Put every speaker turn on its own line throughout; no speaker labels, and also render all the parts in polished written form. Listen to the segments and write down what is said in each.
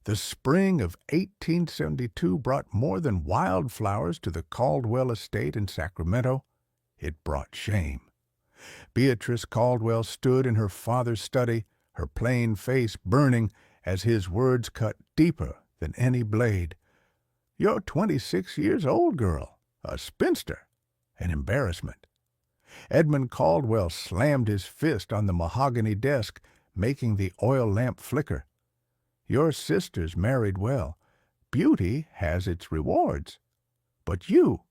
The spring of 1872 brought more than wildflowers to the Caldwell estate in Sacramento. It brought shame. Beatrice Caldwell stood in her father's study, her plain face burning as his words cut deeper than any blade. "You're 26 years old, girl, a spinster, an embarrassment." Edmund Caldwell slammed his fist on the mahogany desk, making the oil lamp flicker. "Your sister's married well. Beauty has its rewards. But you—"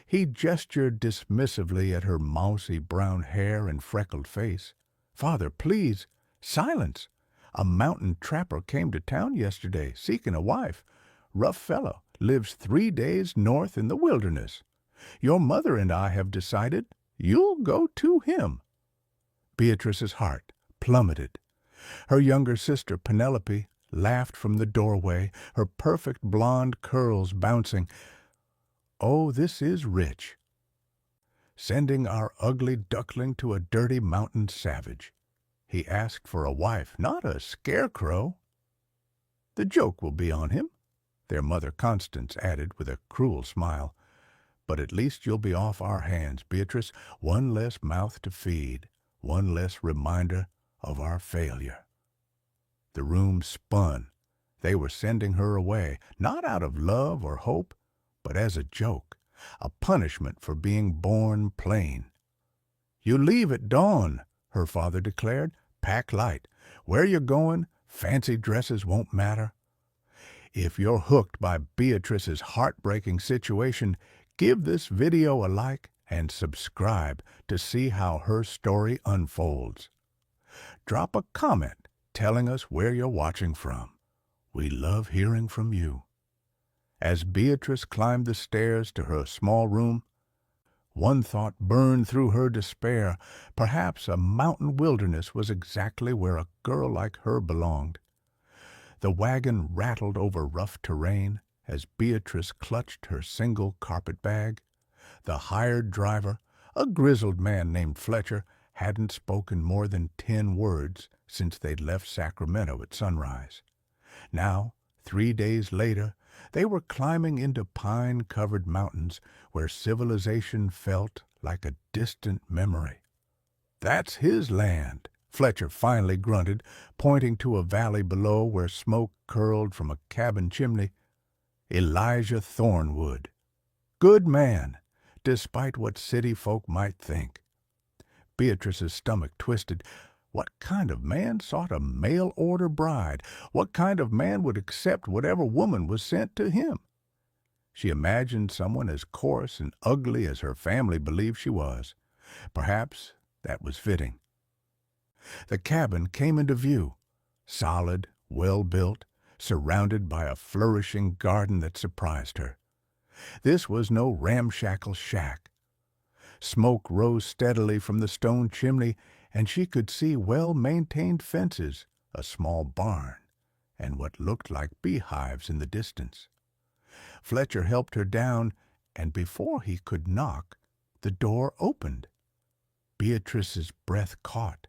He gestured dismissively at her mousy brown hair and freckled face. "Father, please, silence. A mountain trapper came to town yesterday, seeking a wife. Rough fellow, lives 3 days north in the wilderness. Your mother and I have decided you'll go to him." Beatrice's heart plummeted. Her younger sister, Penelope, laughed from the doorway, her perfect blonde curls bouncing. "Oh, this is rich. Sending our ugly duckling to a dirty mountain savage. He asked for a wife, not a scarecrow." "The joke will be on him," their mother Constance added with a cruel smile. "But at least you'll be off our hands, Beatrice. One less mouth to feed, one less reminder of our failure." The room spun. They were sending her away, not out of love or hope, but as a joke, a punishment for being born plain. "You leave at dawn," her father declared. "Pack light. Where you're going, fancy dresses won't matter." If you're hooked by Beatrice's heartbreaking situation, give this video a like and subscribe to see how her story unfolds. Drop a comment telling us where you're watching from. We love hearing from you. As Beatrice climbed the stairs to her small room, one thought burned through her despair. Perhaps a mountain wilderness was exactly where a girl like her belonged. The wagon rattled over rough terrain as Beatrice clutched her single carpet bag. The hired driver, a grizzled man named Fletcher, hadn't spoken more than 10 words since they'd left Sacramento at sunrise. Now, 3 days later, they were climbing into pine-covered mountains where civilization felt like a distant memory. "That's his land," Fletcher finally grunted, pointing to a valley below where smoke curled from a cabin chimney. "Elijah Thornwood. Good man, despite what city folk might think." Beatrice's stomach twisted. What kind of man sought a mail-order bride? What kind of man would accept whatever woman was sent to him? She imagined someone as coarse and ugly as her family believed she was. Perhaps that was fitting. The cabin came into view, solid, well-built, surrounded by a flourishing garden that surprised her. This was no ramshackle shack. Smoke rose steadily from the stone chimney, and she could see well-maintained fences, a small barn, and what looked like beehives in the distance. Fletcher helped her down, and before he could knock, the door opened. Beatrice's breath caught.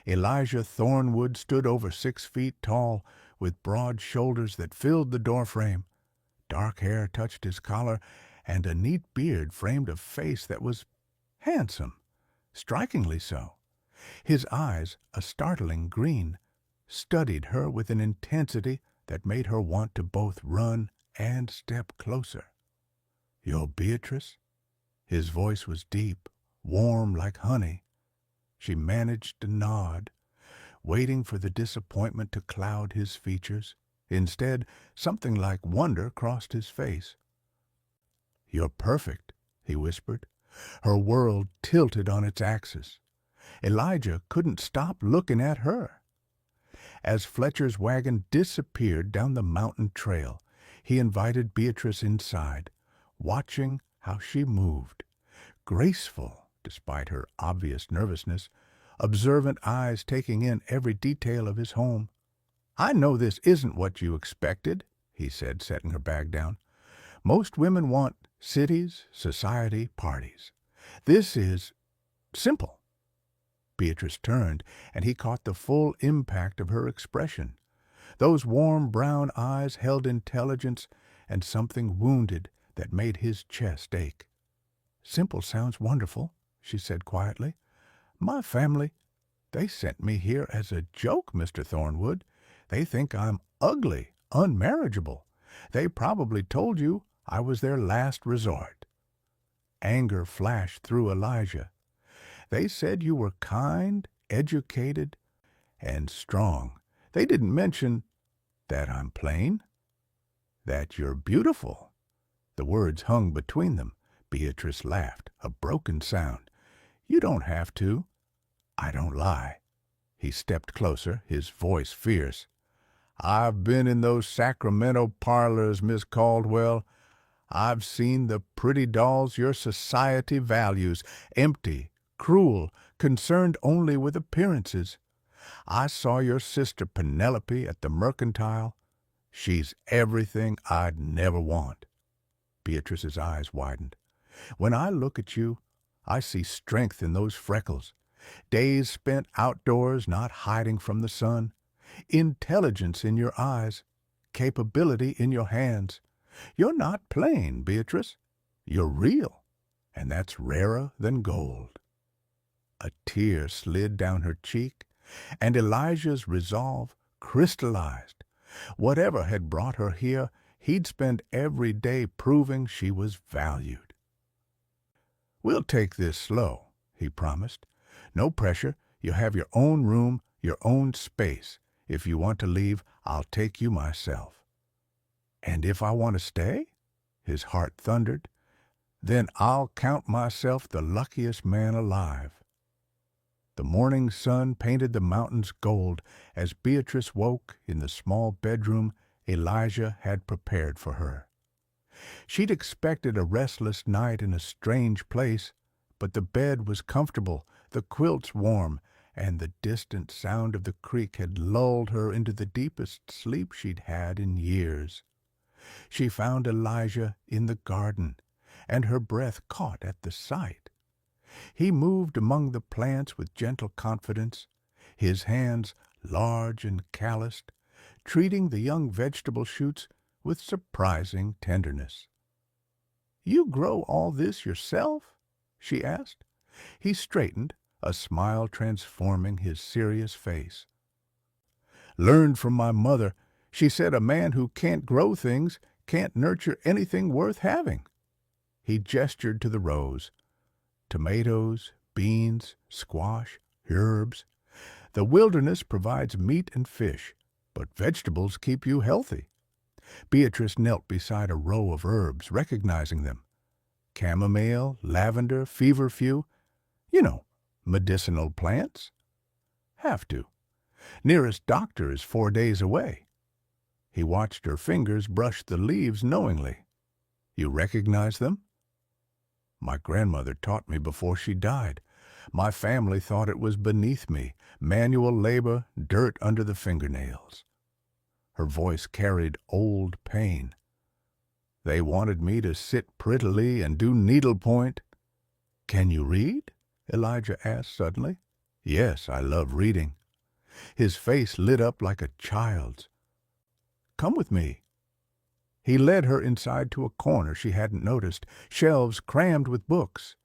Elijah Thornwood stood over 6 feet tall, with broad shoulders that filled the doorframe. Dark hair touched his collar, and a neat beard framed a face that was handsome, strikingly so. His eyes, a startling green, studied her with an intensity that made her want to both run and step closer. "You're Beatrice?" His voice was deep, warm like honey. She managed to nod, waiting for the disappointment to cloud his features. Instead, something like wonder crossed his face. "You're perfect," he whispered. Her world tilted on its axis. Elijah couldn't stop looking at her. As Fletcher's wagon disappeared down the mountain trail, he invited Beatrice inside, watching how she moved. Graceful, despite her obvious nervousness, observant eyes taking in every detail of his home. "I know this isn't what you expected," he said, setting her bag down. "Most women want cities, society, parties. This is simple." Beatrice turned, and he caught the full impact of her expression. Those warm brown eyes held intelligence and something wounded that made his chest ache. "Simple sounds wonderful," she said quietly. "My family, they sent me here as a joke, Mr. Thornwood. They think I'm ugly, unmarriageable. They probably told you I was their last resort." Anger flashed through Elijah. "They said you were kind, educated, and strong. They didn't mention that I'm plain, that you're beautiful." The words hung between them. Beatrice laughed, a broken sound. "You don't have to. I don't lie." He stepped closer, his voice fierce. "I've been in those Sacramento parlors, Miss Caldwell. I've seen the pretty dolls your society values, empty, cruel, concerned only with appearances. I saw your sister Penelope at the Mercantile. She's everything I'd never want." Beatrice's eyes widened. "When I look at you, I see strength in those freckles, days spent outdoors not hiding from the sun, intelligence in your eyes, capability in your hands. You're not plain, Beatrice. You're real, and that's rarer than gold." A tear slid down her cheek, and Elijah's resolve crystallized. Whatever had brought her here, he'd spend every day proving she was valued. "We'll take this slow," he promised. "No pressure. You have your own room, your own space. If you want to leave, I'll take you myself." "And if I want to stay?" His heart thundered. "Then I'll count myself the luckiest man alive." The morning sun painted the mountains gold as Beatrice woke in the small bedroom Elijah had prepared for her. She'd expected a restless night in a strange place, but the bed was comfortable, the quilts warm, and the distant sound of the creek had lulled her into the deepest sleep she'd had in years. She found Elijah in the garden, and her breath caught at the sight. He moved among the plants with gentle confidence, his hands large and calloused, treating the young vegetable shoots with surprising tenderness. "You grow all this yourself?" she asked. He straightened, a smile transforming his serious face. "Learned from my mother. She said a man who can't grow things can't nurture anything worth having." He gestured to the rows. "Tomatoes, beans, squash, herbs. The wilderness provides meat and fish, but vegetables keep you healthy." Beatrice knelt beside a row of herbs, recognizing them. Chamomile, lavender, feverfew. You know, medicinal plants. "Have to. Nearest doctor is 4 days away." He watched her fingers brush the leaves knowingly. "You recognize them?" "My grandmother taught me before she died. My family thought it was beneath me, manual labor, dirt under the fingernails." Her voice carried old pain. "They wanted me to sit prettily and do needlepoint." "Can you read?" Elijah asked suddenly. "Yes, I love reading." His face lit up like a child's. "Come with me." He led her inside to a corner she hadn't noticed, shelves crammed with books.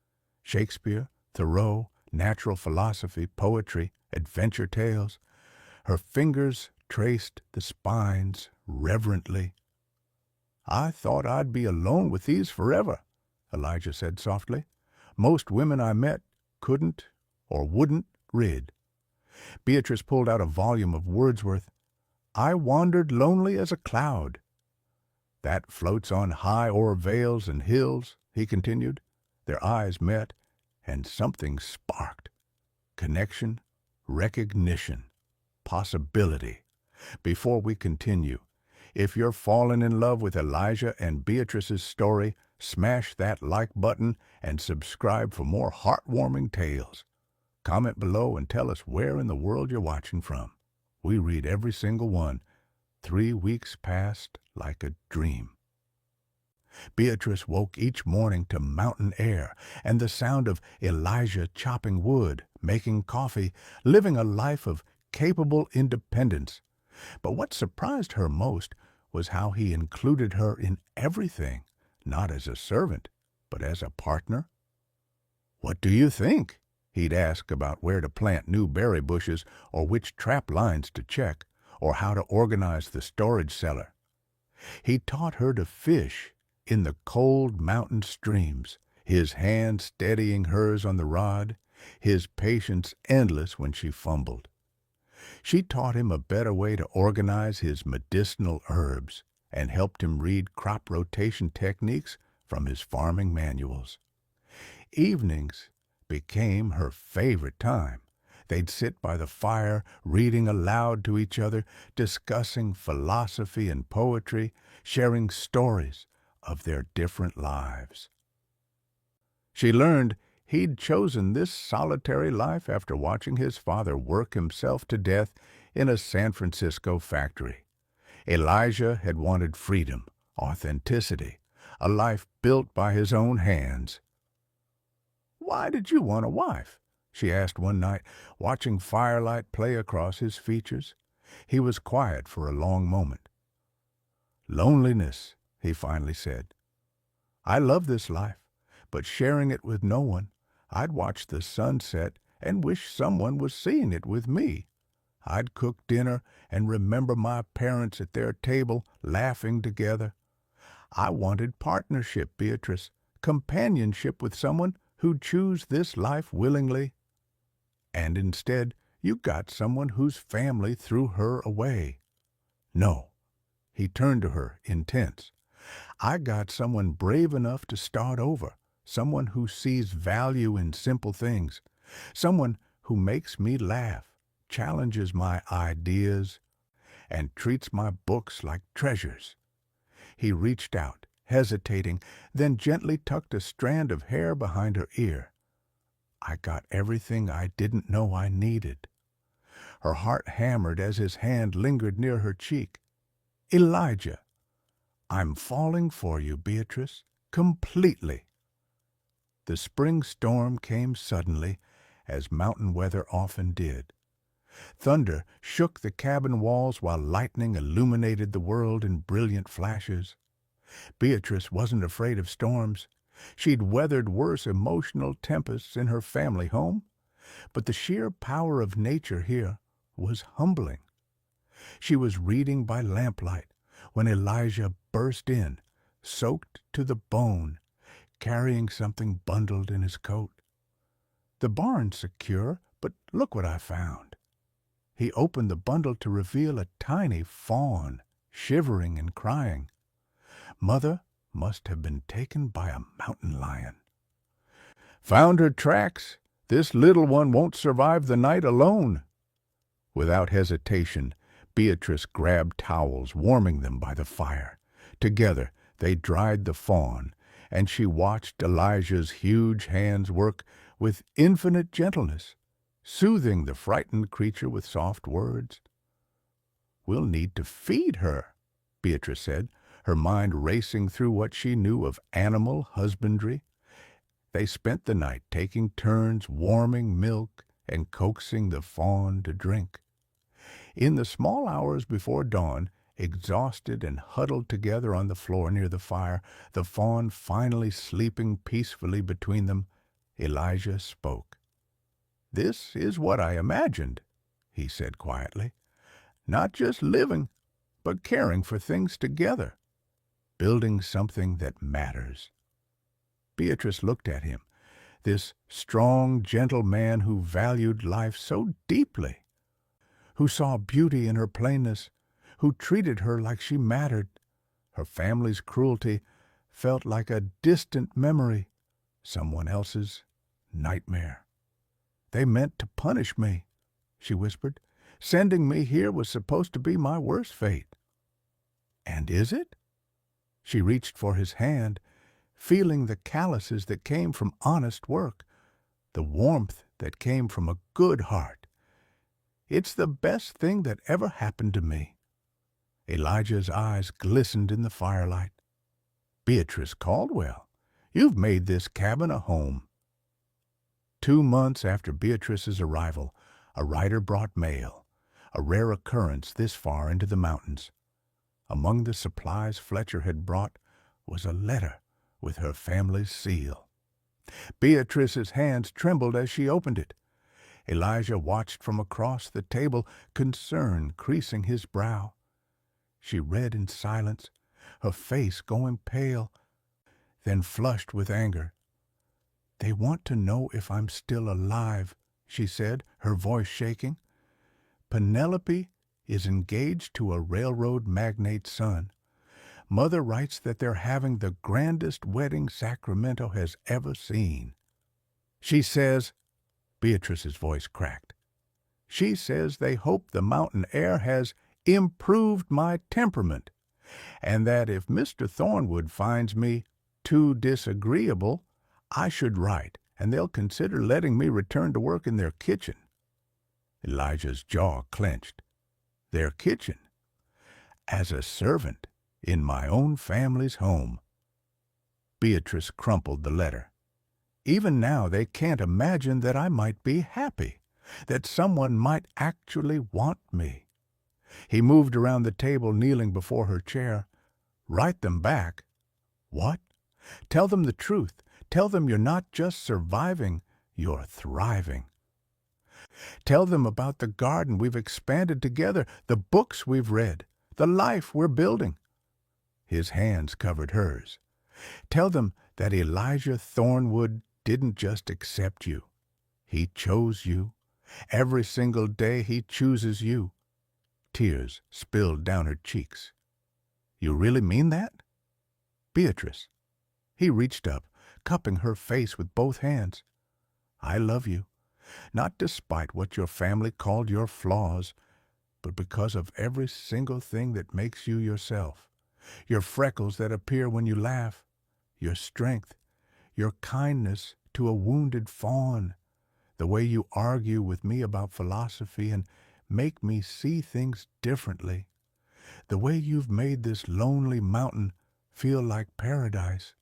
Shakespeare, Thoreau, natural philosophy, poetry, adventure tales. Her fingers traced the spines reverently. "I thought I'd be alone with these forever," Elijah said softly. "Most women I met couldn't or wouldn't read." Beatrice pulled out a volume of Wordsworth. "I wandered lonely as a cloud." "That floats on high o'er vales and hills," he continued. Their eyes met, and something sparked. Connection, recognition, possibility. Before we continue, if you're fallen in love with Elijah and Beatrice's story, smash that like button and subscribe for more heartwarming tales. Comment below and tell us where in the world you're watching from. We read every single one. 3 weeks passed like a dream. Beatrice woke each morning to mountain air and the sound of Elijah chopping wood, making coffee, living a life of capable independence. But what surprised her most was how he included her in everything, not as a servant, but as a partner. "What do you think?" he'd ask about where to plant new berry bushes or which trap lines to check, or how to organize the storage cellar. He taught her to fish in the cold mountain streams, his hand steadying hers on the rod, his patience endless when she fumbled. She taught him a better way to organize his medicinal herbs and helped him read crop rotation techniques from his farming manuals. Evenings became her favorite time. They'd sit by the fire, reading aloud to each other, discussing philosophy and poetry, sharing stories of their different lives. She learned he'd chosen this solitary life after watching his father work himself to death in a San Francisco factory. Elijah had wanted freedom, authenticity, a life built by his own hands. "Why did you want a wife?" she asked one night, watching firelight play across his features. He was quiet for a long moment. "Loneliness," he finally said. "I love this life, but sharing it with no one. I'd watch the sunset and wish someone was seeing it with me. I'd cook dinner and remember my parents at their table laughing together. I wanted partnership, Beatrice, companionship with someone who'd choose this life willingly. And instead, you got someone whose family threw her away." "No." He turned to her, intense. "I got someone brave enough to start over, someone who sees value in simple things, someone who makes me laugh, challenges my ideas, and treats my books like treasures." He reached out, hesitating, then gently tucked a strand of hair behind her ear. "I got everything I didn't know I needed." Her heart hammered as his hand lingered near her cheek. "Elijah, I'm falling for you, Beatrice, completely." The spring storm came suddenly, as mountain weather often did. Thunder shook the cabin walls while lightning illuminated the world in brilliant flashes. Beatrice wasn't afraid of storms. She'd weathered worse emotional tempests in her family home, but the sheer power of nature here was humbling. She was reading by lamplight when Elijah burst in, soaked to the bone, carrying something bundled in his coat. "The barn's secure, but look what I found." He opened the bundle to reveal a tiny fawn, shivering and crying. Mother must have been taken by a mountain lion. "Found her tracks. This little one won't survive the night alone." Without hesitation, Beatrice grabbed towels, warming them by the fire. Together they dried the fawn, and she watched Elijah's huge hands work with infinite gentleness, soothing the frightened creature with soft words. "We'll need to feed her," Beatrice said, her mind racing through what she knew of animal husbandry. They spent the night taking turns warming milk and coaxing the fawn to drink. In the small hours before dawn, exhausted and huddled together on the floor near the fire, the fawn finally sleeping peacefully between them, Elijah spoke. "This is what I imagined," he said quietly. "Not just living, but caring for things together, building something that matters." Beatrice looked at him, this strong, gentle man who valued life so deeply, who saw beauty in her plainness, who treated her like she mattered. Her family's cruelty felt like a distant memory, someone else's nightmare. "They meant to punish me," she whispered. "Sending me here was supposed to be my worst fate." "And is it?" She reached for his hand, feeling the calluses that came from honest work, the warmth that came from a good heart. "It's the best thing that ever happened to me." Elijah's eyes glistened in the firelight. "Beatrice Caldwell, you've made this cabin a home." 2 months after Beatrice's arrival, a rider brought mail. a rare occurrence this far into the mountains. Among the supplies Fletcher had brought was a letter with her family's seal. Beatrice's hands trembled as she opened it. Elijah watched from across the table, concern creasing his brow. She read in silence, her face going pale, then flushed with anger. "They want to know if I'm still alive," she said, her voice shaking. "Penelope is engaged to a railroad magnate's son. Mother writes that they're having the grandest wedding Sacramento has ever seen. She says," Beatrice's voice cracked, "she says they hope the mountain air has improved my temperament, and that if Mr. Thornwood finds me too disagreeable, I should write, and they'll consider letting me return to work in their kitchen." Elijah's jaw clenched. Their kitchen? As a servant in my own family's home. Beatrice crumpled the letter. "Even now they can't imagine that I might be happy, that someone might actually want me." He moved around the table, kneeling before her chair. "Write them back? What? Tell them the truth. Tell them you're not just surviving, you're thriving. Tell them about the garden we've expanded together, the books we've read, the life we're building." His hands covered hers. "Tell them that Elijah Thornwood didn't just accept you. He chose you. Every single day he chooses you." Tears spilled down her cheeks. "You really mean that?" "Beatrice." He reached up, cupping her face with both hands. "I love you, not despite what your family called your flaws, but because of every single thing that makes you yourself. Your freckles that appear when you laugh, your strength, your kindness to a wounded fawn, the way you argue with me about philosophy and make me see things differently, the way you've made this lonely mountain feel like paradise."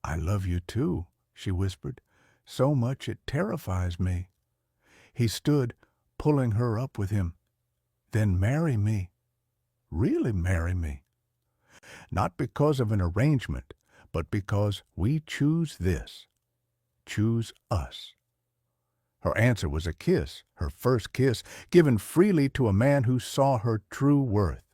"I love you too," she whispered, "so much it terrifies me." He stood, pulling her up with him. "Then marry me. Really marry me. Not because of an arrangement, but because we choose this. Choose us." Her answer was a kiss, her first kiss, given freely to a man who saw her true worth.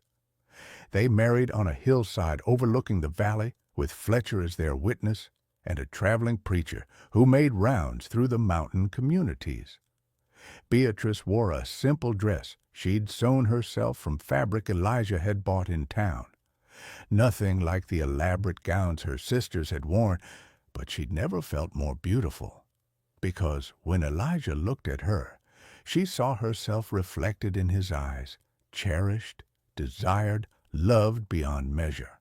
They married on a hillside overlooking the valley, with Fletcher as their witness, and a traveling preacher who made rounds through the mountain communities. Beatrice wore a simple dress she'd sewn herself from fabric Elijah had bought in town. Nothing like the elaborate gowns her sisters had worn, but she'd never felt more beautiful. Because when Elijah looked at her, she saw herself reflected in his eyes, cherished, desired, loved beyond measure.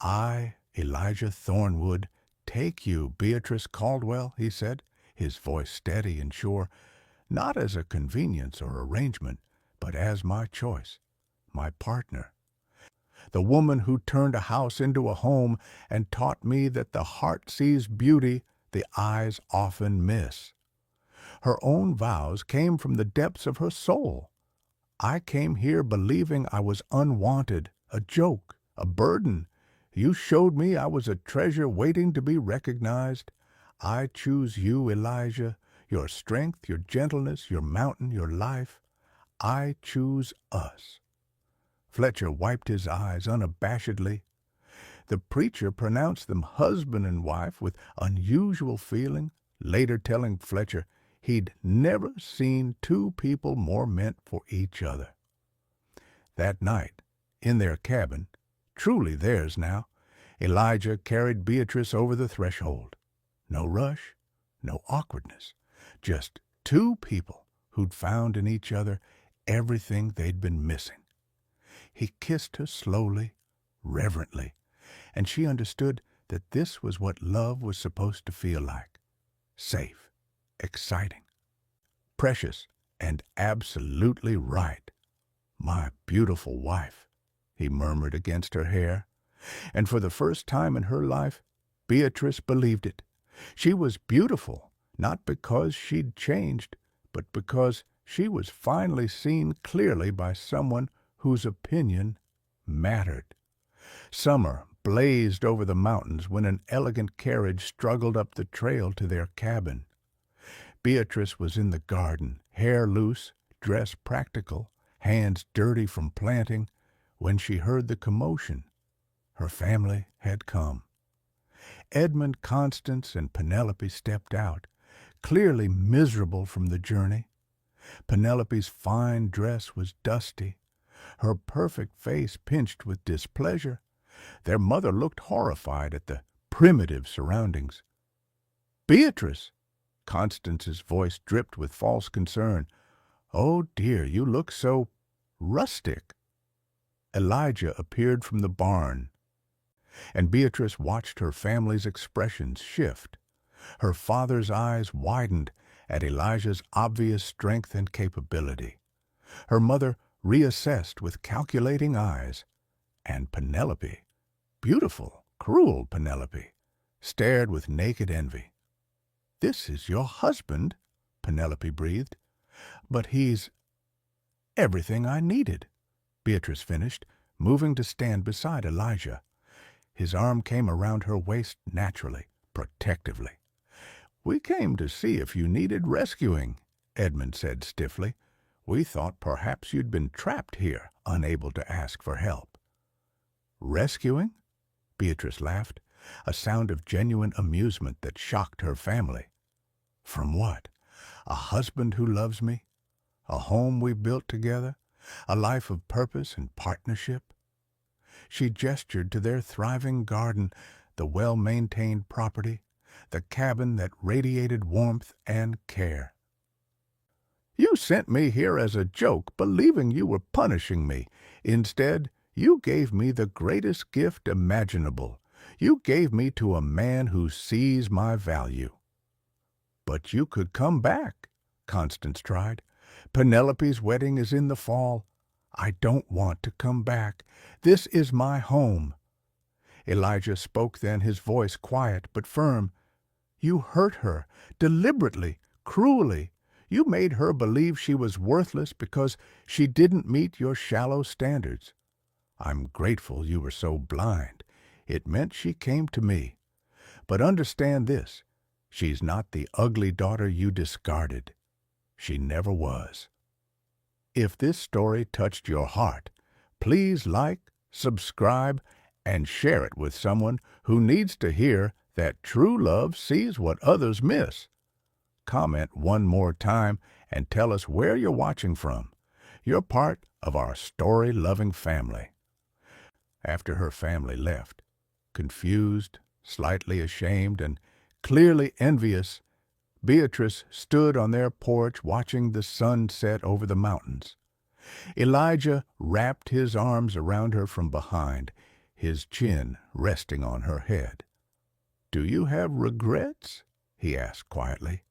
"I, Elijah Thornwood, take you, Beatrice Caldwell," he said, his voice steady and sure, "not as a convenience or arrangement, but as my choice, my partner. The woman who turned a house into a home and taught me that the heart sees beauty the eyes often miss. Her own vows came from the depths of her soul. I came here believing I was unwanted, a joke, a burden. You showed me I was a treasure waiting to be recognized. I choose you, Elijah, your strength, your gentleness, your mountain, your life. I choose us." Fletcher wiped his eyes unabashedly. The preacher pronounced them husband and wife with unusual feeling, later telling Fletcher he'd never seen two people more meant for each other. That night, in their cabin, truly theirs now, Elijah carried Beatrice over the threshold. No rush, no awkwardness, just two people who'd found in each other everything they'd been missing. He kissed her slowly, reverently, and she understood that this was what love was supposed to feel like. Safe, exciting, precious, and absolutely right. "My beautiful wife," he murmured against her hair. And for the first time in her life, Beatrice believed it. She was beautiful, not because she'd changed, but because She was finally seen clearly by someone whose opinion mattered. Summer blazed over the mountains when an elegant carriage struggled up the trail to their cabin. Beatrice was in the garden, hair loose, dress practical, hands dirty from planting, when she heard the commotion. Her family had come. Edmund, Constance, and Penelope stepped out, clearly miserable from the journey. Penelope's fine dress was dusty, her perfect face pinched with displeasure. Their mother looked horrified at the primitive surroundings. "Beatrice!" Constance's voice dripped with false concern. "Oh dear, you look so rustic." Elijah appeared from the barn, and Beatrice watched her family's expressions shift. Her father's eyes widened at Elijah's obvious strength and capability. Her mother reassessed with calculating eyes, and Penelope, beautiful, cruel Penelope, stared with naked envy. "This is your husband," Penelope breathed. "But he's everything I needed," Beatrice finished, moving to stand beside Elijah. His arm came around her waist naturally, protectively. "We came to see if you needed rescuing," Edmund said stiffly. "We thought perhaps you'd been trapped here, unable to ask for help." "Rescuing?" Beatrice laughed, a sound of genuine amusement that shocked her family. "From what? A husband who loves me? A home we built together? A life of purpose and partnership?" She gestured to their thriving garden, the well-maintained property, the cabin that radiated warmth and care. "You sent me here as a joke, believing you were punishing me. Instead, you gave me the greatest gift imaginable. You gave me to a man who sees my value." "But you could come back," Constance tried. "Penelope's wedding is in the fall. I don't want to come back. This is my home." Elijah spoke then, his voice quiet but firm. "You hurt her, deliberately, cruelly. You made her believe she was worthless because she didn't meet your shallow standards. I'm grateful you were so blind. It meant she came to me. But understand this, she's not the ugly daughter you discarded. She never was." If this story touched your heart, please like, subscribe, and share it with someone who needs to hear that true love sees what others miss. Comment one more time and tell us where you're watching from. You're part of our story-loving family. After her family left, confused, slightly ashamed, and clearly envious, Beatrice stood on their porch watching the sun set over the mountains. Elijah wrapped his arms around her from behind, his chin resting on her head. "Do you have regrets?" he asked quietly.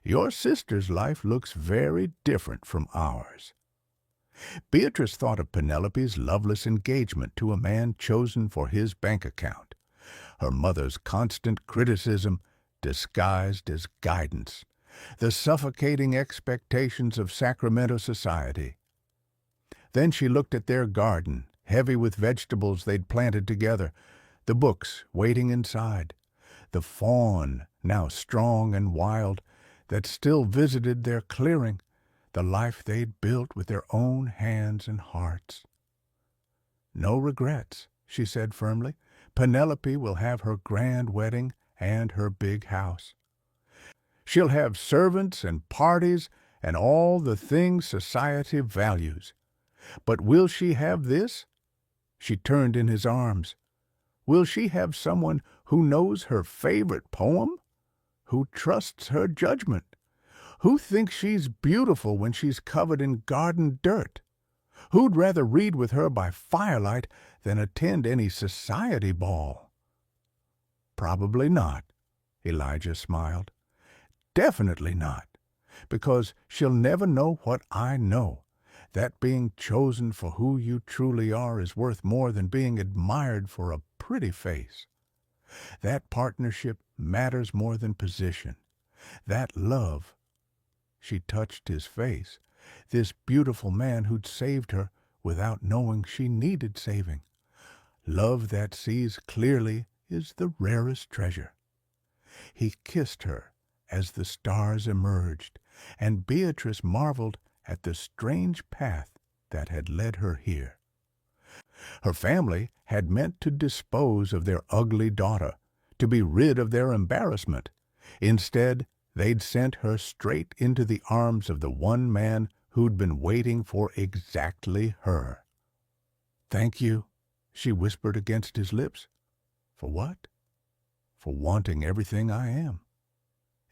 "Your sister's life looks very different from ours." Beatrice thought of Penelope's loveless engagement to a man chosen for his bank account, her mother's constant criticism disguised as guidance, the suffocating expectations of Sacramento society. Then she looked at their garden, heavy with vegetables they'd planted together, the books waiting inside, the fawn, now strong and wild, that still visited their clearing, the life they'd built with their own hands and hearts. "No regrets," she said firmly. "Penelope will have her grand wedding and her big house. She'll have servants and parties and all the things society values. But will she have this?" She turned in his arms. "Will she have someone who knows her favorite poem? Who trusts her judgment? Who thinks she's beautiful when she's covered in garden dirt? Who'd rather read with her by firelight than attend any society ball?" "Probably not," Elijah smiled. "Definitely not, because she'll never know what I know, that being chosen for who you truly are is worth more than being admired for a pretty face. That partnership matters more than position. That love," she touched his face, This beautiful man who'd saved her without knowing she needed saving. Love that sees clearly is the rarest treasure. He kissed her as the stars emerged, and Beatrice marveled at the strange path that had led her here. Her family had meant to dispose of their ugly daughter, to be rid of their embarrassment. Instead, they'd sent her straight into the arms of the one man who'd been waiting for exactly her. "Thank you," she whispered against his lips. "For what?" "For wanting everything I am."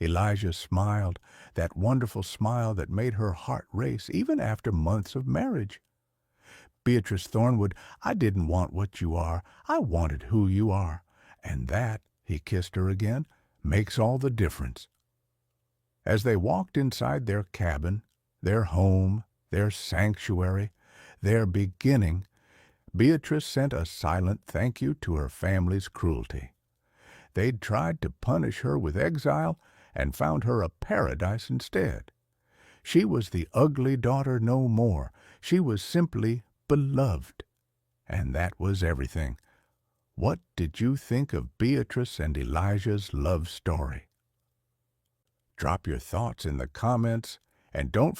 Elijah smiled, that wonderful smile that made her heart race even after months of marriage. "Beatrice Thornwood, I didn't want what you are. I wanted who you are. And that," he kissed her again, "makes all the difference." As they walked inside their cabin, their home, their sanctuary, their beginning, Beatrice sent a silent thank you to her family's cruelty. They'd tried to punish her with exile and found her a paradise instead. She was the ugly daughter no more. She was simply beloved. And that was everything. What did you think of Beatrice and Elijah's love story? Drop your thoughts in the comments, and don't